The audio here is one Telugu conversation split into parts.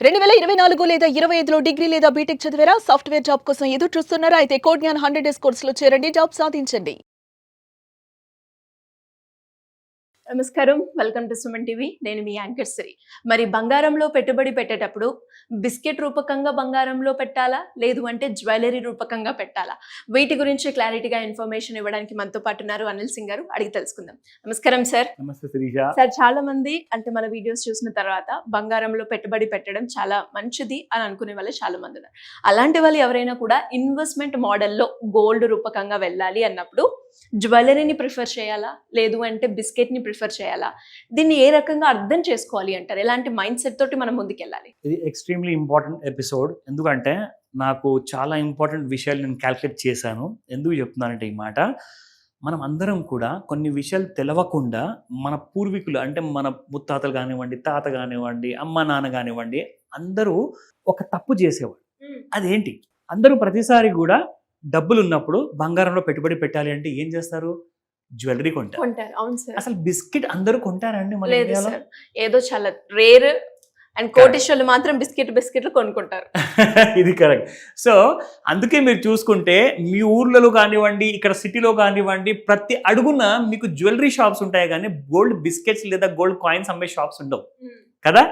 2024 లేదా 25లో డిగ్రీ లేదా బీటెక్ చదివారా? సాఫ్ట్‌వేర్ జాబ్ కోసం ఎదురు చూస్తున్నారా? అయితే కోడ్ జ్ఞాన్ 100 డేస్ కోర్సులో చేరండి. జాబ్ సాధించండి. నమస్కారం. Welcome to Suman TV. నేను మీ యాంకర్ సిరి. మరి బంగారంలో పెట్టుబడి పెట్టేటప్పుడు బిస్కెట్ రూపకంగా బంగారంలో పెట్టాలా? లేదు అంటే జ్యువెలరీ రూపకంగా పెట్టాలా? వీటి గురించి క్లారిటీగా ఇన్ఫర్మేషన్ ఇవ్వడానికి మనతో పాటు ఉన్నారు అనిల్ సింగ్ గారు. అడిగి తెలుసుకుందాం. నమస్కారం సార్. నమస్తే శిరీష. సార్, చాలా మంది అంటే మన వీడియోస్ చూసిన తర్వాత బంగారంలో పెట్టుబడి పెట్టడం చాలా మంచిది అని అనుకునే వాళ్ళు చాలా మంది ఉన్నారు. అలాంటి వాళ్ళు ఎవరైనా కూడా ఇన్వెస్ట్మెంట్ మోడల్లో గోల్డ్ రూపకంగా వెళ్ళాలి అన్నప్పుడు జ్యువెలరీని ప్రిఫర్ చేయాలా? లేదు అంటే బిస్కెట్ని ప్రిఫర్ చేయాలా? దీన్ని ఏ రకంగా అర్థం చేసుకోవాలి అంటారు? ఎలాంటి మైండ్ సెట్ తోటి మనం ముందుకెళ్ళాలి? ఇది ఎక్స్ట్రీమ్లీ ఇంపార్టెంట్ ఎపిసోడ్. ఎందుకంటే నాకు చాలా ఇంపార్టెంట్ విషయాలు నేను క్యాల్కులేట్ చేశాను. ఎందుకు చెప్తున్నానంటే ఈ మాట, మనం అందరం కూడా కొన్ని విషయాలు తెలవకుండా మన పూర్వీకులు అంటే మన ముత్తాతలు కానివ్వండి, తాత కానివ్వండి, అమ్మ నాన్న కానివ్వండి, అందరూ ఒక తప్పు చేసేవాడు. అదేంటి? అందరూ ప్రతిసారి కూడా డబ్బులు ఉన్నప్పుడు బంగారంలో పెట్టుబడి పెట్టాలి అంటే ఏం చేస్తారు? జ్యువెలరీ కొంటారు. అవును సార్. అసలు బిస్కెట్ అందరూ కొంటారండి మన లేదు ఇండియాలో? సార్, ఏదో చాలా రేర్ అండ్ కోటిశ్వర్లు మాత్రం బిస్కెట్లు కొనుక్కుంటారు. ఇది కరెక్ట్. సో అందుకే మీరు చూసుకుంటే మీ ఊర్లలో కానివ్వండి, ఇక్కడ సిటీలో కానివ్వండి, ప్రతి అడుగున మీకు జ్యువెలరీ షాప్స్ ఉంటాయి కానీ గోల్డ్ బిస్కెట్స్ లేదా గోల్డ్ కాయిన్స్ అమ్మే షాప్స్ ఉండవు కదా.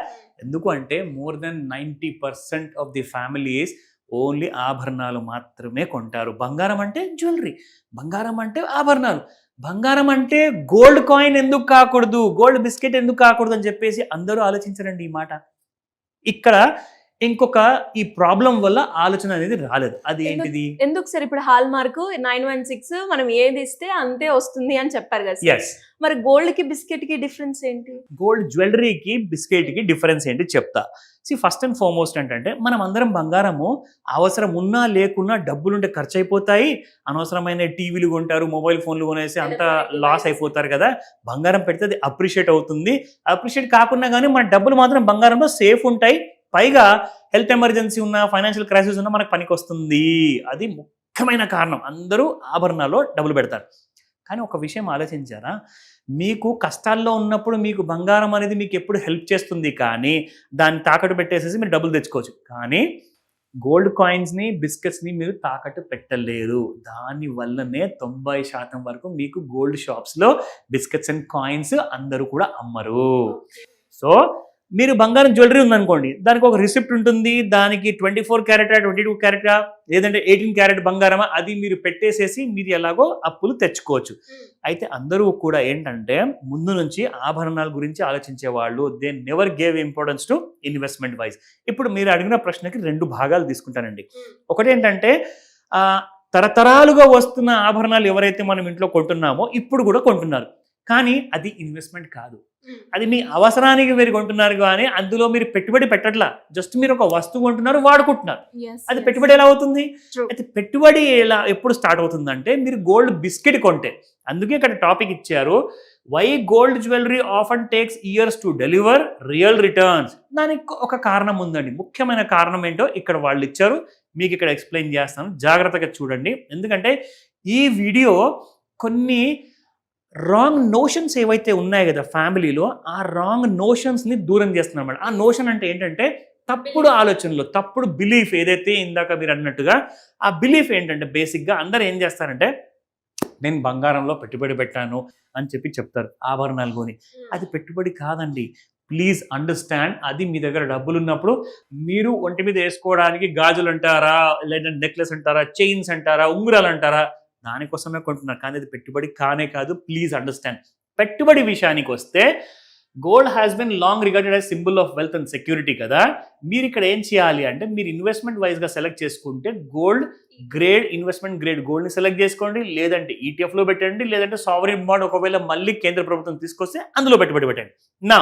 ఎందుకు అంటే more than 90% of the families only ఆభరణాలు మాత్రమే కొంటారు. బంగారం అంటే జ్యువెలరీ, బంగారం అంటే ఆభరణాలు, బంగారం అంటే గోల్డ్ కాయిన్ ఎందుకు కాకూడదు, గోల్డ్ బిస్కెట్ ఎందుకు కాకూడదు అని చెప్పేసి అందరూ ఆలోచించరండి ఈ మాట. ఇక్కడ ఇంకొక ఈ ప్రాబ్లం వల్ల ఆలోచన అనేది రాలేదు. అది ఏంటిది? ఎందుకు సార్? ఇప్పుడు హాల్ మార్క్ 916 మనం ఏది ఇస్తే అంతే వస్తుంది అని చెప్పారు కదా సార్. ఎస్. మరి గోల్డ్ కి బిస్కెట్ కి డిఫరెన్స్ ఏంటి? గోల్డ్ జ్యువెలరీకి బిస్కెట్కి డిఫరెన్స్ ఏంటి చెప్తా. ఫస్ట్ అండ్ ఫార్మోస్ట్ ఏంటంటే మనం అందరం బంగారము అవసరం ఉన్నా లేకున్నా డబ్బులుంటే ఖర్చు అయిపోతాయి. అనవసరమైన టీవీలు కొంటారు, మొబైల్ ఫోన్లు కొనేసి అంతా లాస్ అయిపోతారు కదా. బంగారం పెడితే అది అప్రిషియేట్ అవుతుంది. అప్రిషియేట్ కాకుండా కానీ మన డబ్బులు మాత్రం బంగారంలో సేఫ్ ఉంటాయి. పైగా హెల్త్ ఎమర్జెన్సీ ఉన్న, ఫైనాన్షియల్ క్రైసిస్ ఉన్న మనకు పనికి వస్తుంది. అది ముఖ్యమైన కారణం అందరూ ఆభరణాల్లో డబ్బులు పెడతారు. కానీ ఒక విషయం ఆలోచించారా? మీకు కష్టాల్లో ఉన్నప్పుడు మీకు బంగారం అనేది మీకు ఎప్పుడు హెల్ప్ చేస్తుంది, కానీ దాన్ని తాకట్టు పెట్టేసేసి మీరు డబ్బులు తెచ్చుకోవచ్చు. కానీ గోల్డ్ కాయిన్స్ని, బిస్కెట్స్ని మీరు తాకట్టు పెట్టలేరు. దానివల్లనే 90% వరకు మీకు గోల్డ్ షాప్స్లో బిస్కెట్స్ అండ్ కాయిన్స్ అందరూ కూడా అమ్మరు. సో మీరు బంగారం జ్యువెలరీ ఉందనుకోండి, దానికి ఒక రిసిప్ట్ ఉంటుంది. దానికి 24 క్యారెటా, 22 క్యారెటా, లేదంటే 18 క్యారెట్ బంగారమా, అది మీరు పెట్టేసేసి మీరు ఎలాగో అప్పులు తెచ్చుకోవచ్చు. అయితే అందరూ కూడా ఏంటంటే ముందు నుంచి ఆభరణాల గురించి ఆలోచించే వాళ్ళు. They never gave importance to investment wise. ఇప్పుడు మీరు అడిగిన ప్రశ్నకి 2 భాగాలు తీసుకుంటానండి. ఒకటి ఏంటంటే తరతరాలుగా వస్తున్న ఆభరణాలు ఎవరైతే మనం ఇంట్లో కొంటున్నామో ఇప్పుడు కూడా కొంటున్నారు, కానీ అది ఇన్వెస్ట్మెంట్ కాదు. అది మీ అవసరానికి మీరు కొంటున్నారు, కానీ అందులో మీరు పెట్టుబడి పెట్టట్లా. జస్ట్ మీరు ఒక వస్తువు కొంటున్నారు, వాడుకుంటున్నారు. అది పెట్టుబడి ఎలా అవుతుంది? అయితే పెట్టుబడి ఎప్పుడు స్టార్ట్ అవుతుందంటే మీరు గోల్డ్ బిస్కెట్ కొంటే. అందుకే ఇక్కడ టాపిక్ ఇచ్చారు, why gold jewellery often takes years to deliver real returns. దానికి ఒక కారణం ఉందండి. ముఖ్యమైన కారణం ఏంటో ఇక్కడ వాళ్ళు ఇచ్చారు, మీకు ఇక్కడ ఎక్స్ప్లెయిన్ చేస్తాను. జాగ్రత్తగా చూడండి. ఎందుకంటే ఈ వీడియో కొన్ని రాంగ్ నోషన్స్ ఏవైతే ఉన్నాయి కదా ఫ్యామిలీలో, ఆ రాంగ్ నోషన్స్ని దూరం చేస్తున్నాం. ఆ నోషన్ అంటే ఏంటంటే తప్పుడు ఆలోచనలు, తప్పుడు బిలీఫ్. ఏదైతే ఇందాక మీరు అన్నట్టుగా ఆ బిలీఫ్ ఏంటంటే బేసిక్గా అందరూ ఏం చేస్తారంటే నేను బంగారంలో పెట్టుబడి పెట్టాను అని చెప్పి చెప్తారు, ఆభరణాలు కొని. అది పెట్టుబడి కాదండి. Please understand. అది మీ దగ్గర డబ్బులు ఉన్నప్పుడు మీరు ఒంటి మీద వేసుకోవడానికి గాజులు అంటారా, లేదంటే నెక్లెస్ అంటారా, చైన్స్ అంటారా, ఉంగరాలు అంటారా, దానికోసమే కొంటున్నారు. కానీ అది పెట్టుబడి కానే కాదు. Please understand. పెట్టుబడి విషయానికి వస్తే gold has been long regarded as symbol of wealth and security కదా. మీరు ఇక్కడ ఏం చేయాలి అంటే మీరు ఇన్వెస్ట్మెంట్ వైజ్గా సెలెక్ట్ చేసుకుంటే గోల్డ్ గ్రేడ్, ఇన్వెస్ట్మెంట్ గ్రేడ్ గోల్డ్ని సెలెక్ట్ చేసుకోండి. లేదంటే ఈటీఎఫ్లో పెట్టండి, లేదంటే సావరిన్ బాండ్ ఒకవేళ మళ్ళీ కేంద్ర ప్రభుత్వం తీసుకొస్తే అందులో పెట్టుబడి పెట్టండి. నా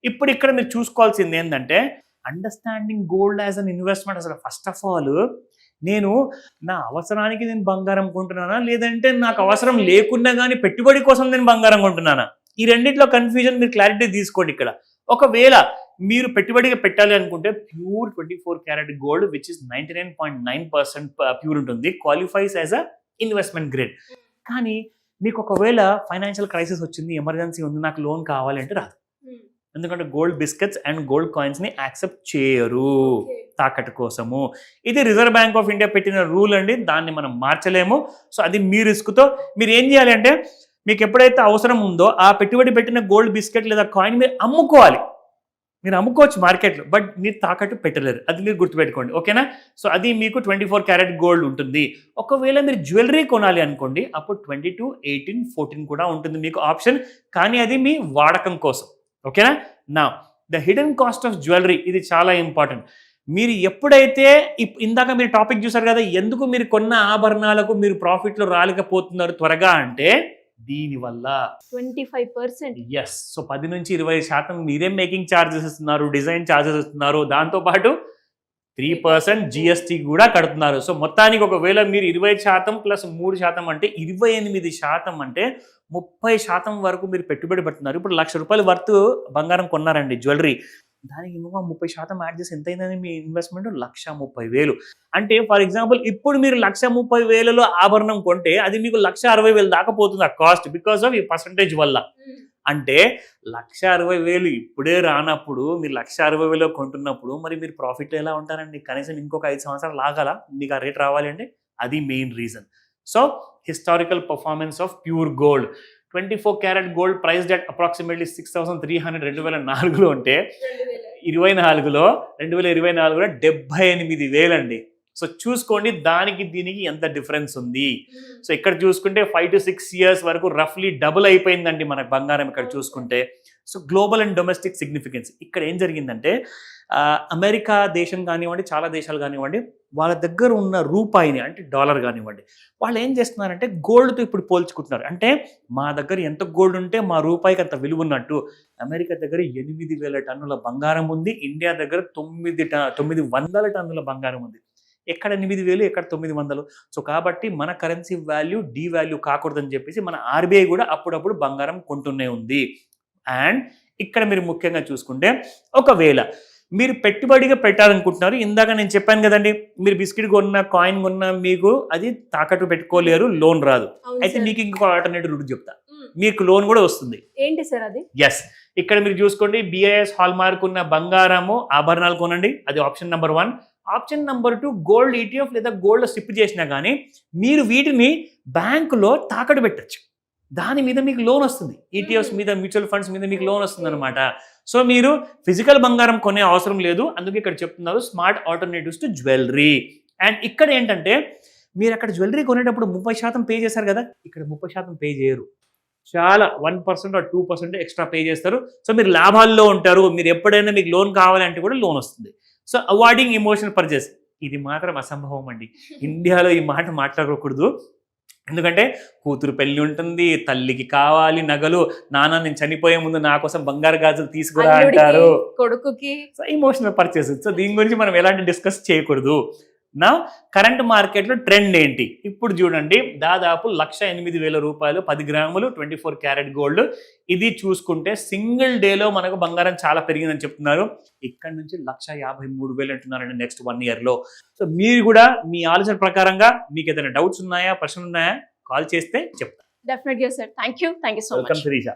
ఇప్పుడు ఇక్కడ మీరు చూసుకోవాల్సింది ఏంటంటే understanding gold as an investment. అసలు ఫస్ట్ ఆఫ్ ఆల్ నేను నా అవసరానికి నేను బంగారం కొంటున్నానా, లేదంటే నాకు అవసరం లేకున్నా కానీ పెట్టుబడి కోసం నేను బంగారం కొంటున్నానా? ఈ రెండింటిలో కన్ఫ్యూజన్ మీరు క్లారిటీ తీసుకోండి. ఇక్కడ ఒకవేళ మీరు పెట్టుబడిగా పెట్టాలి అనుకుంటే pure 24 carat gold which is 99.9% pure ఉంటుంది, qualifies as a investment grade. కానీ మీకు ఒకవేళ ఫైనాన్షియల్ క్రైసిస్ వచ్చింది, ఎమర్జెన్సీ ఉంది, నాకు లోన్ కావాలి అంటే రాదు. ఎందుకంటే gold biscuits and gold coins ని యాక్సెప్ట్ చేయరు తాకట్టు కోసము. ఇది రిజర్వ్ బ్యాంక్ ఆఫ్ ఇండియా పెట్టిన రూల్ అండి, దాన్ని మనం మార్చలేము. సో అది మీ రిస్క్తో మీరు ఏం చేయాలి అంటే, మీకు ఎప్పుడైతే అవసరం ఉందో ఆ పెట్టుబడి పెట్టిన గోల్డ్ బిస్కెట్ లేదా కాయిన్ మీరు అమ్ముకోవాలి. మీరు అమ్ముకోవచ్చు మార్కెట్లో, బట్ మీరు తాకట్టు పెట్టలేరు. అది మీరు గుర్తుపెట్టుకోండి, ఓకేనా? సో అది మీకు 24 క్యారెట్ గోల్డ్ ఉంటుంది. ఒకవేళ మీరు జ్యువెలరీ కొనాలి అనుకోండి, అప్పుడు 22, 18, 14 కూడా ఉంటుంది మీకు ఆప్షన్, కానీ అది మీ వాడకం కోసం, ఓకేనా? నా the hidden cost of jewellery, ఇది చాలా ఇంపార్టెంట్. మీరు ఎప్పుడైతే ఇందాక మీరు టాపిక్ చూసారు కదా, ఎందుకు మీరు కొన్న ఆభరణాలకు మీరు ప్రాఫిట్లో రాలేకపోతున్నారు త్వరగా అంటే దీనివల్ల 25%. ఎస్. సో 10 నుంచి 20% మీరే మేకింగ్ ఛార్జెస్ ఇస్తున్నారు, డిజైన్ ఛార్జెస్ ఇస్తున్నారు, దాంతోపాటు 3% జిఎస్టీ కూడా కడుతున్నారు. సో మొత్తానికి ఒకవేళ మీరు 20% ప్లస్ 3% అంటే 28% అంటే 30% వరకు మీరు పెట్టుబడి పెడుతున్నారు. ఇప్పుడు ₹1,00,000 వర్త్ బంగారం కొన్నారండి జ్యువెలరీ, దానికి ఇంకా 30% యాడ్ చేసి ఎంత అయిందని మీ ఇన్వెస్ట్మెంట్ 1,30,000. అంటే ఫర్ ఎగ్జాంపుల్ ఇప్పుడు మీరు 1,30,000లో ఆభరణం కొంటే అది మీకు 1,60,000 దాకా పోతుంది ఆ కాస్ట్, బికాస్ ఆఫ్ ఈ పర్సంటేజ్ వల్ల. అంటే 1,60,000 ఇప్పుడే రానప్పుడు మీరు 1,60,000 కొంటున్నప్పుడు మరి మీరు ప్రాఫిట్ ఎలా ఉంటారండి? కనీసం ఇంకొక 5 సంవత్సరాలు ఆగాల మీకు ఆ రేట్ రావాలి అంటే. అది main reason. So historical performance of pure gold, 24 carat gold price debt approximately 6,300 2004లో ఉంటే 2024లో 78,000 అండి. సో చూసుకోండి దానికి దీనికి ఎంత డిఫరెన్స్ ఉంది. సో ఇక్కడ చూసుకుంటే 5 to 6 years వరకు రఫ్లీ డబుల్ అయిపోయిందండి మన బంగారం ఇక్కడ చూసుకుంటే. So global and domestic significance ఇక్కడ ఏం జరిగిందంటే, అమెరికా దేశం కానివ్వండి, చాలా దేశాలు కానివ్వండి, వాళ్ళ దగ్గర ఉన్న రూపాయిని అంటే డాలర్ కానివ్వండి, వాళ్ళు ఏం చేస్తున్నారంటే గోల్డ్తో ఇప్పుడు పోల్చుకుంటున్నారు. అంటే మా దగ్గర ఎంత గోల్డ్ ఉంటే మా రూపాయికి అంత విలువ ఉన్నట్టు. అమెరికా దగ్గర 8,000 టన్నుల బంగారం ఉంది, ఇండియా దగ్గర 900 టన్నుల బంగారం ఉంది. ఎక్కడ 8,000 ఎక్కడ 900. సో కాబట్టి మన కరెన్సీ వాల్యూ డీవాల్యూ కాకూడదని చెప్పేసి మన ఆర్బీఐ కూడా అప్పుడప్పుడు బంగారం కొంటూనే ఉంది. అండ్ ఇక్కడ మీరు ముఖ్యంగా చూసుకుంటే, ఒకవేళ మీరు పెట్టుబడిగా పెట్టాలనుకుంటున్నారు, ఇందాక నేను చెప్పాను కదండి, మీరు బిస్కెట్ కొన్న కాయిన్ కొన్న మీకు అది తాకట్టు పెట్టుకోలేరు, లోన్ రాదు. అయితే మీకు ఇంకొక ఆల్టర్నేటివ్ రూట్ చెప్తా, మీకు లోన్ కూడా వస్తుంది. ఏంటి సార్ అది? ఎస్. ఇక్కడ మీరు చూసుకోండి, BIS హాల్ మార్క్ ఉన్న బంగారము ఆభరణాలు కొనండి, అది option number 1. Option number 2, gold ETF లేదా గోల్డ్ సిప్ చేసినా కానీ మీరు వీటిని బ్యాంకులో తాకట్టు పెట్టచ్చు, దాని మీద మీకు లోన్ వస్తుంది. ETFs మీద, మ్యూచువల్ ఫండ్స్ మీద మీకు లోన్ వస్తుంది అనమాట. సో మీరు ఫిజికల్ బంగారం కొనే అవసరం లేదు, అందుకే ఇక్కడ చెప్తున్నారు smart alternatives to jewellery. And ఇక్కడ ఏంటంటే, మీరు అక్కడ జ్యువెలరీ కొనేటప్పుడు 30% పే చేశారు కదా, ఇక్కడ 30% పే చేయరు, చాలా 1% or 2% ఎక్స్ట్రా పే చేస్తారు. సో మీరు లాభాల్లో ఉంటారు. మీరు ఎప్పుడైనా మీకు లోన్ కావాలంటే కూడా లోన్ వస్తుంది. సో అవాయిడింగ్ ఇమోషనల్ పర్చేస్, ఇది మాత్రం అసంభవం అండి. ఇండియాలో ఈ మాట మాట్లాడకూడదు, ఎందుకంటే కూతురు పెళ్లి ఉంటుంది, తల్లికి కావాలి నగలు, నాన్న నేను చనిపోయే ముందు నా కోసం బంగారు గాజులు తీసుకురా అంటారు, కొడుకుకి. So emotional purchase. సో దీని గురించి మనం ఎలాంటి డిస్కస్ చేయకూడదు. నా కరెంట్ మార్కెట్లో ట్రెండ్ ఏంటి ఇప్పుడు చూడండి, దాదాపు 1,08,000 రూపాయలు 10 గ్రాములు 24 క్యారెట్ గోల్డ్. ఇది చూసుకుంటే సింగిల్ డేలో మనకు బంగారం చాలా పెరిగిందని చెప్తున్నారు. ఇక్కడ నుంచి 1,53,000 అంటున్నారండి నెక్స్ట్ 1 yearలో. సో మీరు కూడా మీ ఆలోచన ప్రకారంగా మీకు ఏదైనా డౌట్స్ ఉన్నాయా, ప్రశ్నలు ఉన్నాయా, కాల్ చేస్తే చెప్తాను. డెఫినెట్గా sir. Thank you so much. Welcome Sirisha.